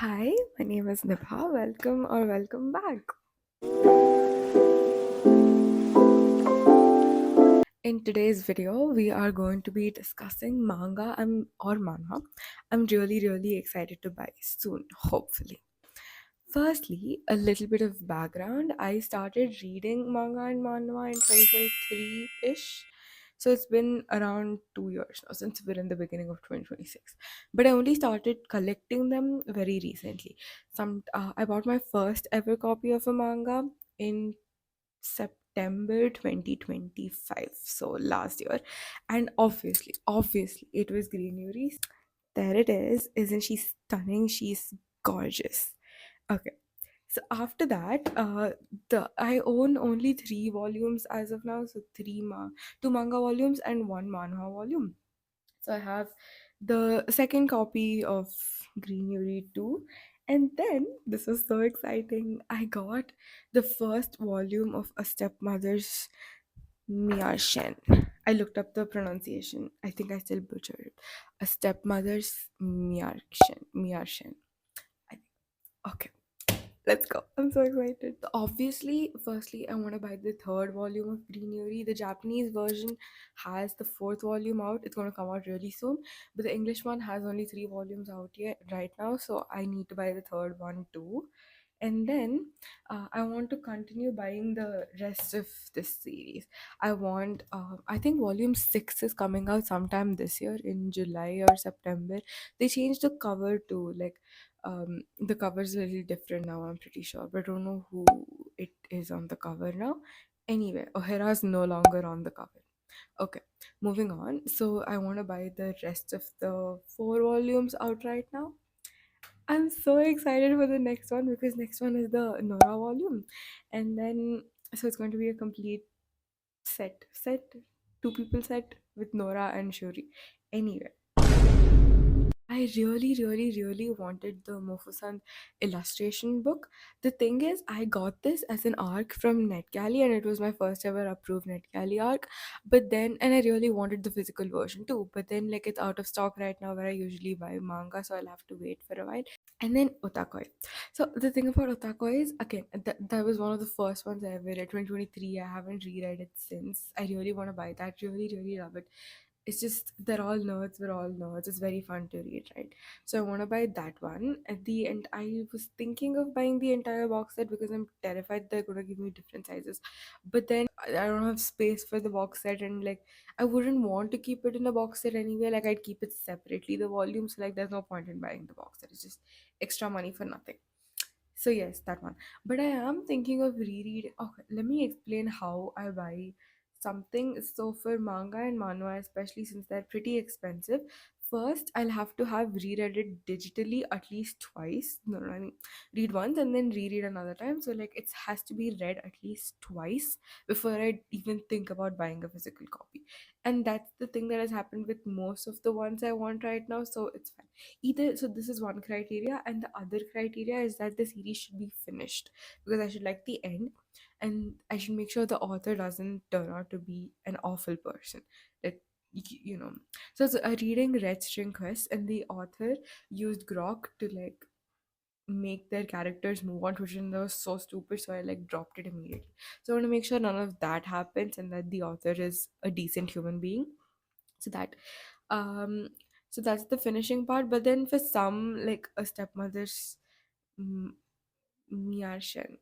Hi, my name is Nibha. Welcome or welcome back. In today's video, we are going to be discussing manga or manhwa. I'm really excited to buy soon, hopefully. Firstly, a little bit of background. I started reading manga and manhwa in 2023-ish. So it's been around 2 years now since we're in the beginning of 2026. But I only started collecting them very recently. I bought my first ever copy of a manga in September 2025, so last year. And obviously, it was Green Yuri. There it is. Isn't she stunning? She's gorgeous. Okay. So after that, the I own only 3 volumes as of now. So two manga volumes and one manhwa volume. So I have the second copy of Green Yuri 2. And then this was so exciting. I got the first volume of A Stepmother's Miarshen. I looked up the pronunciation. I think I still butchered it. A Stepmother's Miarshen. I think. Okay. Let's go. I'm so excited. Obviously, firstly, I want to buy the third volume of Green Yuri. The Japanese version has the fourth volume out. It's going to come out really soon. But the English one has only 3 volumes out yet right now. So I need to buy the third one too. And then I want to continue buying the rest of this series. I think volume 6 is coming out sometime this year in July or September. They changed the cover too. The cover is a little different now, I'm pretty sure, but I don't know who it is on the cover now. Anyway, O'Hara is no longer on the cover. Okay, moving on. So I want to buy the rest of the 4 volumes out right now. I'm so excited for the next one because next one is the Nora volume, and then so it's going to be a complete set, 2 people set with Nora and Shuri. Anyway, I really wanted the Mofusan illustration book. The thing is, I got this as an arc from NetGalley, and it was my first ever approved NetGalley arc. And I really wanted the physical version too. But then, like, it's out of stock right now where I usually buy manga, so I'll have to wait for a while. And then Otakoi. So the thing about Otakoi is, again, that was one of the first ones I ever read. 2023. I haven't reread it since. I really want to buy that. Really love it. It's just they're all nerds. We're all nerds. It's very fun to read, right? So I want to buy that one. At the end, I was thinking of buying the entire box set because I'm terrified they're gonna give me different sizes. But then I don't have space for the box set, and like I wouldn't want to keep it in a box set anyway. Like I'd keep it separately, the volumes. Like there's no point in buying the box set. It's just extra money for nothing. So yes, that one. But I am thinking of rereading. Okay, let me explain how I buy something. So for manga and manhwa, especially since they're pretty expensive, first I'll have to have reread it digitally at least twice. No, I mean read once and then reread another time. So like it has to be read at least twice before I even think about buying a physical copy. And that's the thing that has happened with most of the ones I want right now. So it's fine either. So this is one criteria, and the other criteria is that the series should be finished because I should like the end, and I should make sure the author doesn't turn out to be an awful person, like you know. So it's a reading Red String Quest, and the author used grok to like make their characters move on, which was so stupid, so I like dropped it immediately. So I want to make sure none of that happens and that the author is a decent human being. So that um so that's the finishing part. But then for some, like a stepmother's mm, Miarshen,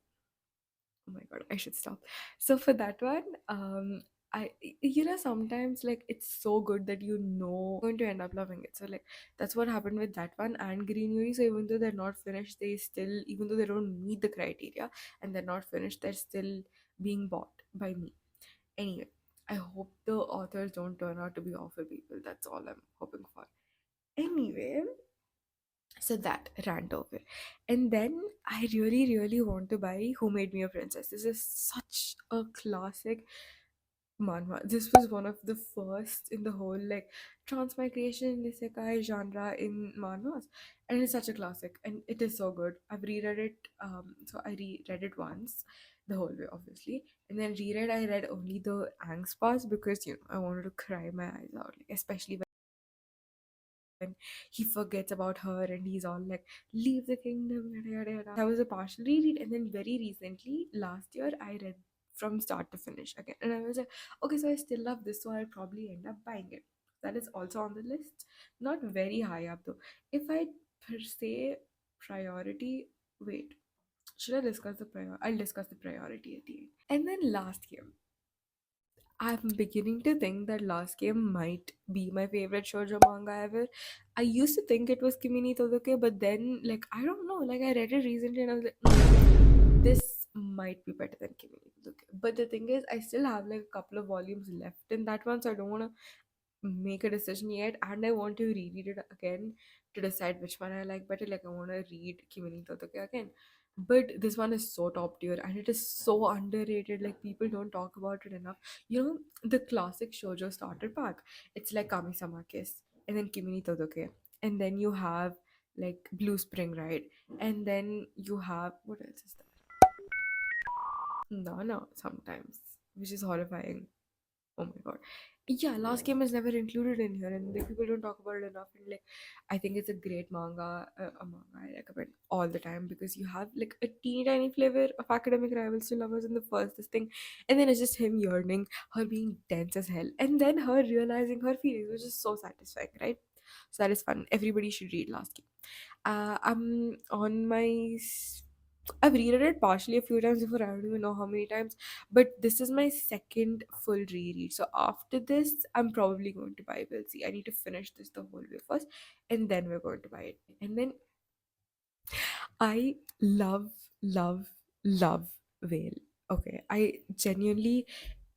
oh my god, I should stop. So for that one, I sometimes like it's so good that going to end up loving it. So like that's what happened with that one and Green Yuri. So even though they're not finished, they still, even though they don't meet the criteria and they're not finished, they're still being bought by me. Anyway, I hope the authors don't turn out to be awful people. That's all I'm hoping for. Anyway, so that rant over. And then I really want to buy Who Made Me a Princess. This is such a classic manhwa. This was one of the first in the whole like transmigration isekai genre in manhwas. And it's such a classic and it is so good. I've reread it, so I reread it once, the whole way obviously. And then I read only the angst parts because I wanted to cry my eyes out, like, especially and he forgets about her and he's all like, leave the kingdom, yada yada yada. That was a partial reread, and then very recently, last year, I read from start to finish again. And I was like, okay, so I still love this, so I'll probably end up buying it. That is also on the list. Not very high up though. If I per se priority, wait, should I discuss the prior? I'll discuss the priority at the end. And then last game. I'm beginning to think that Last Game might be my favorite shoujo manga ever. I used to think it was Kimi ni Todoke, but then, like, I don't know, like, I read it recently and I was like, "Mm, this might be better than Kimi ni Todoke." But the thing is, I still have like a couple of volumes left in that one, so I don't want to make a decision yet, and I want to reread it again to decide which one I like better. Like I want to read Kimi ni Todoke again. But this one is so top tier and it is so underrated. Like people don't talk about it enough. You know, the classic shoujo starter pack. It's like Kami-sama Kiss and then Kimi ni Todoke. And then you have like Blue Spring Ride. And then you have what else is there? No, no, sometimes. Which is horrifying. Oh my god. Yeah, Last Game is never included in here, and like people don't talk about it enough. And like, I think it's a great manga, a manga I recommend all the time because you have like a teeny tiny flavor of academic rivals to lovers in the first this thing, and then it's just him yearning, her being dense as hell, and then her realizing her feelings, which is so satisfying, right? So that is fun. Everybody should read Last Game. I'm on my. I've read it partially a few times before. I don't even know how many times, but this is my second full reread. So after this, I'm probably going to buy Will See. I need to finish this the whole way first, and then we're going to buy it. And then I love Whale. Okay, I genuinely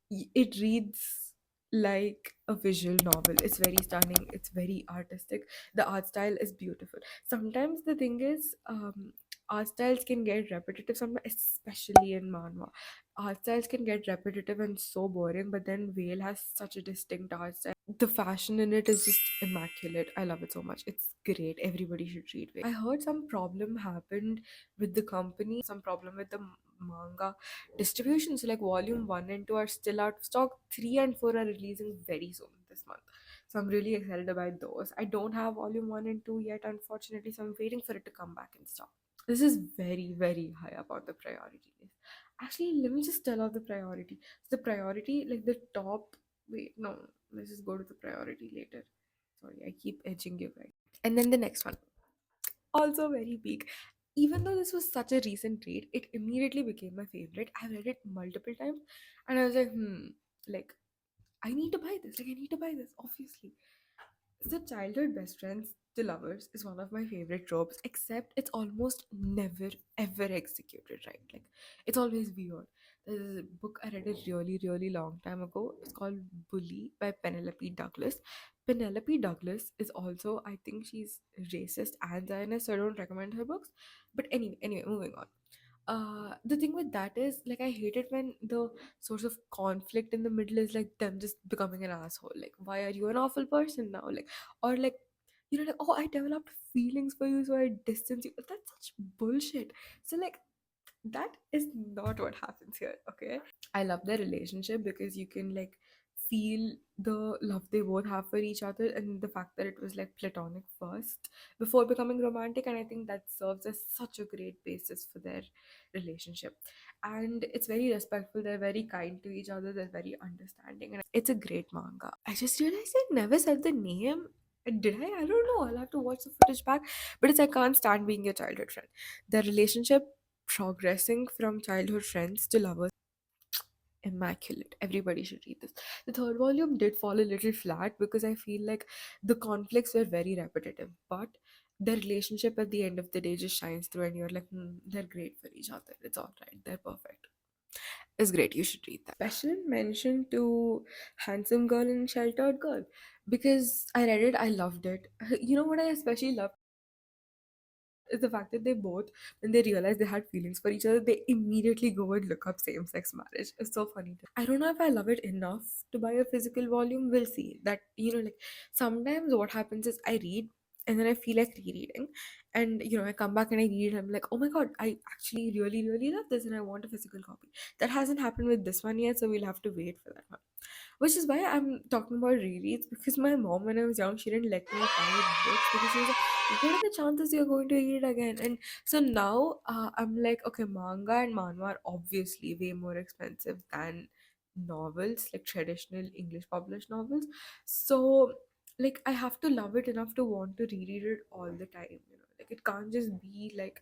it reads like a visual novel. It's very stunning, it's very artistic, the art style is beautiful. Sometimes the thing is, art styles can get repetitive sometimes, especially in manhwa. Art styles can get repetitive and so boring, but then Whale has such a distinct art style. The fashion in it is just immaculate. I love it so much. It's great. Everybody should read Whale. I heard some problem happened with the company, some problem with the manga distribution. So like volume 1 and 2 are still out of stock. 3 and 4 are releasing very soon this month. So I'm really excited about those. I don't have volume 1 and 2 yet, unfortunately, so I'm waiting for it to come back in stock. This is very, very high up on the priority list. Actually, let me just tell out the priority. So the priority, like the top, wait, no, let's just go to the priority later. Sorry, I keep edging you guys. And then the next one, also very big. Even though this was such a recent read, it immediately became my favorite. I've read it multiple times, and I was like, like I need to buy this. Like I need to buy this, obviously. The childhood best friends to lovers is one of my favorite tropes, except it's almost never ever executed right. Like it's always weird. There's a book I read a really, really long time ago. It's called Bully by Penelope Douglas. Penelope Douglas is also, I think she's racist and Zionist, so I don't recommend her books. But anyway, moving on. The thing with that is like I hate it when the source of conflict in the middle is like them just becoming an asshole. Like, why are you an awful person now? Like, or like, you know, like, oh, I developed feelings for you, so I distance you. That's such bullshit. So like that is not what happens here, okay? I love their relationship because you can like feel the love they both have for each other, and the fact that it was like platonic first before becoming romantic, and I think that serves as such a great basis for their relationship. And it's very respectful, they're very kind to each other, they're very understanding, and it's a great manga. I just realized I never said the name. Did I don't know, I'll have to watch the footage back. But it's I Can't Stand Being Your Childhood Friend. Their relationship progressing from childhood friends to lovers, immaculate. Everybody should read this. The third volume did fall a little flat because I feel like the conflicts were very repetitive, but the relationship at the end of the day just shines through, and you're like, they're great for each other. It's all right. They're perfect. It's great. You should read that. Special mention to Handsome Girl and Sheltered Girl because I read it. I loved it. You know what I especially loved is the fact that they both, when they realize they had feelings for each other, they immediately go and look up same-sex marriage. It's so funny. I don't know if I love it enough to buy a physical volume. We'll see. That, you know, like sometimes what happens is I read and then I feel like rereading, and I come back and I read it. I'm like, oh my god, I actually really really love this, and I want a physical copy. That hasn't happened with this one yet, so we'll have to wait for that one. Which is why I'm talking about rereads, because my mom, when I was young, she didn't let me buy books because she was like, what are the chances you're going to read again? And so now I'm like, okay, manga and manhwa are obviously way more expensive than novels, like traditional English published novels. So, like, I have to love it enough to want to reread it all the time, Like, it can't just be like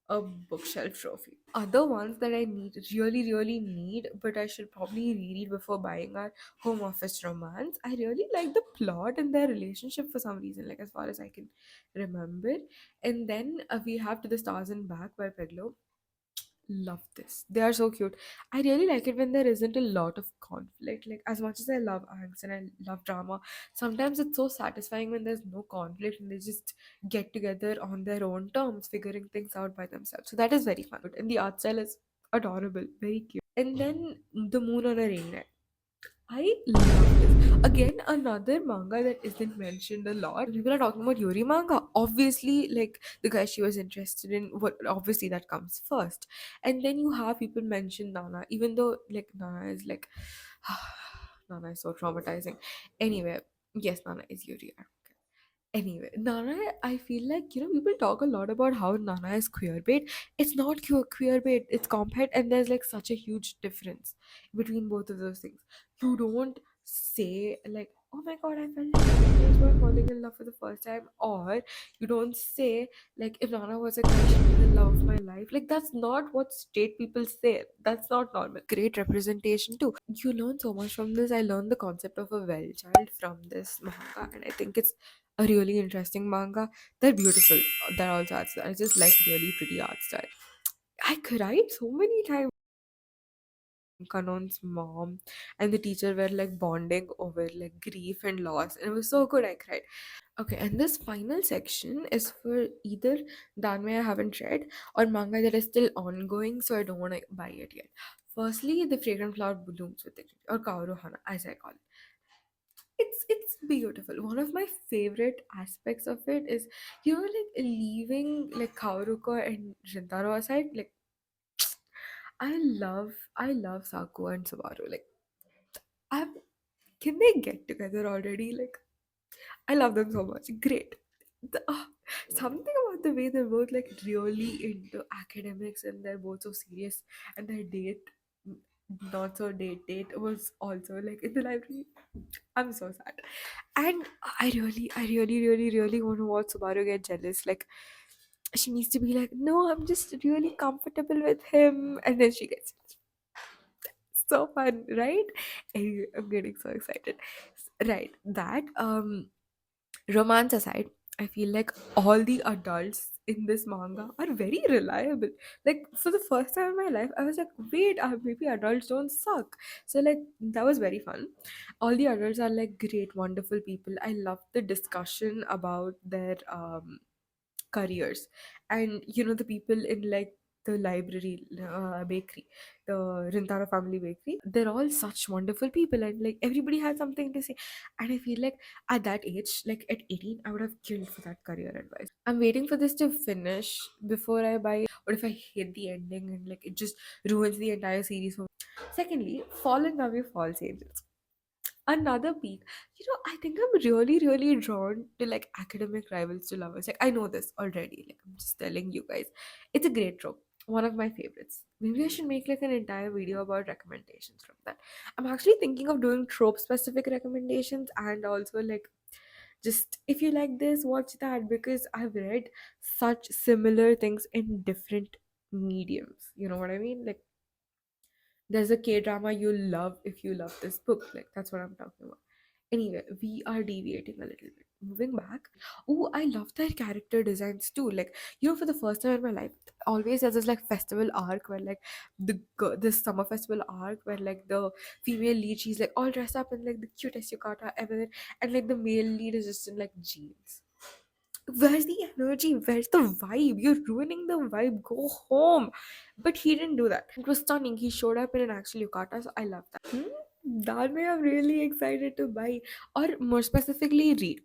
a bookshelf trophy. Other ones that I need, really, really need, but I should probably reread before buying are Home Office Romance. I really like the plot and their relationship for some reason, like as far as I can remember. And then we have To the Stars and Back by Pedlo. Love this. They are so cute. I really like it when there isn't a lot of conflict. Like, as much as I love angst and I love drama, sometimes it's so satisfying when there's no conflict and they just get together on their own terms, figuring things out by themselves. So that is very fun. And the art style is adorable, very cute. And then The Moon on a Rainy Night. I love this. Again, another manga that isn't mentioned a lot. People are talking about Yuri manga. Obviously, like the guy she was interested in, what obviously that comes first. And then you have people mention Nana, even though like Nana is like Nana is so traumatizing. Anyway, yes, Nana is Yuri. Anyway, Nana, I feel like people talk a lot about how Nana is queer bait. It's not queer bait, it's compet, and there's like such a huge difference between both of those things. You don't say like, oh my god, I felt like teenage boy falling in love for the first time, or you don't say like, if Nana was a guy, she'd be the love of my life. Like, that's not what straight people say. That's not normal. Great representation too. You learn so much from this. I learned the concept of a well child from this manga, and I think it's a really interesting manga. They're beautiful. That also adds. I just like really pretty art style. I cried so many times. Kanon's mom and the teacher were like bonding over like grief and loss, and it was so good. I cried. Okay, and this final section is for either Danmei I haven't read or manga that is still ongoing, so I don't want to buy it yet. Firstly, The Fragrant Flower Blooms with Dignity, or Kaoru Hana, as I call it. It's beautiful. One of my favorite aspects of it is like leaving like Kaoruko and Rintaro aside. Like, I love Saku and Subaru. Like, I can they get together already? Like, I love them so much. Great. Something about the way they're both like really into academics and they're both so serious, and their date, not so date was also like in the library. I'm so sad. And I really want to watch Subaru get jealous. Like, she needs to be like, no, I'm just really comfortable with him. And then she gets so fun, right? Anyway, I'm getting so excited. Right. That romance aside, I feel like all the adults in this manga are very reliable. Like, for the first time in my life, I was like, wait, maybe adults don't suck. So like, that was very fun. All the adults are like great, wonderful people. I love the discussion about their careers, and the people in like the library, bakery, the Rintaro family bakery, they're all such wonderful people, and like everybody has something to say. And I feel like at that age, like at 18, I would have killed for that career advice. I'm waiting for this to finish before I buy it. What if I hate the ending and like it just ruins the entire series for me? Secondly, Fallen Away Falls Angels, another peak. I think I'm really really drawn to like academic rivals to lovers. Like, I know this already, like I'm just telling you guys. It's a great trope, one of my favorites. Maybe I should make like an entire video about recommendations from that. I'm actually thinking of doing trope specific recommendations, and also like, just if you like this, watch that, because I've read such similar things in different mediums. You know what I mean? Like, there's a K drama you'll love if you love this book. Like, that's what I'm talking about. Anyway, we are deviating a little bit. Moving back. Oh, I love their character designs too. Like, for the first time in my life, always there's this like festival arc where like this summer festival arc where like the female lead, she's like all dressed up in like the cutest yukata ever, and like the male lead is just in like jeans. Where's the energy? Where's the vibe? You're ruining the vibe. Go home. But he didn't do that. It was stunning. He showed up in an actual yukata, so I love that. That way I'm really excited to buy, or more specifically, read.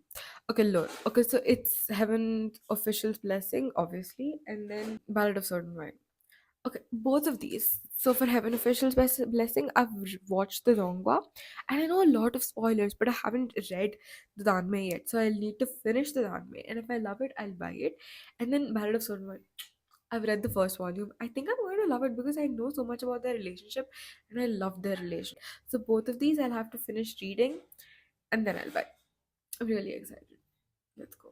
Okay, Lord. Okay, so it's Heaven's Official's Blessing, obviously, and then Ballad of Sword and Wine. Okay, both of these. So for Heaven Official's Blessing, I've watched the Rongwa, and I know a lot of spoilers, but I haven't read the Danmei yet. So I'll need to finish the Danmei, and if I love it, I'll buy it. And then Ballad of Sword and Wine. I've read the first volume. I think I'm going to love it because I know so much about their relationship, and I love their relation. So both of these I'll have to finish reading, and then I'll buy. I'm really excited. Let's go.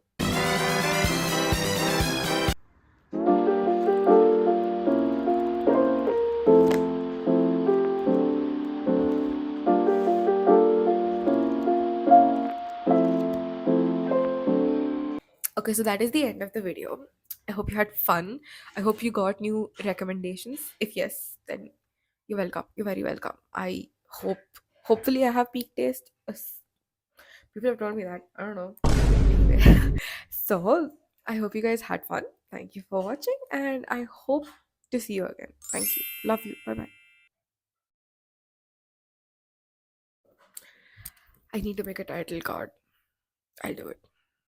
Okay, so that is the end of the video. I hope you had fun. I hope you got new recommendations. If yes, then you're welcome. You're very welcome. I hope, hopefully, I have peak taste. People have told me that. I don't know. Anyway, so I hope you guys had fun. Thank you for watching, and I hope to see you again. Thank you. Love you. Bye bye. I need to make a title card. I'll do it.